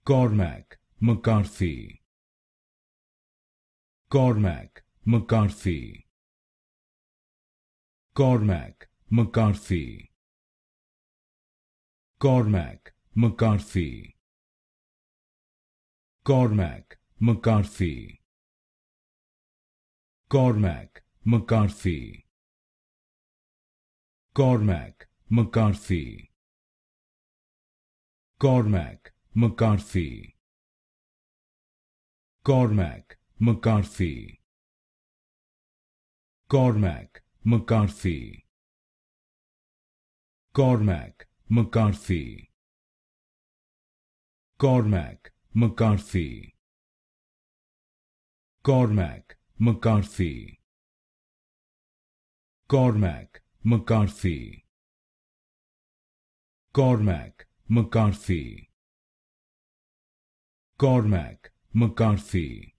Cormac McCarthy, Cormac McCarthy, Cormac McCarthy, Cormac McCarthy, Cormac McCarthy, Cormac McCarthy, Cormac McCarthy, Cormac McCarthy, Cormac McCarthy, Cormac McCarthy, Cormac McCarthy, Cormac McCarthy, Cormac McCarthy, Cormac McCarthy, Cormac McCarthy, Cormac McCarthy,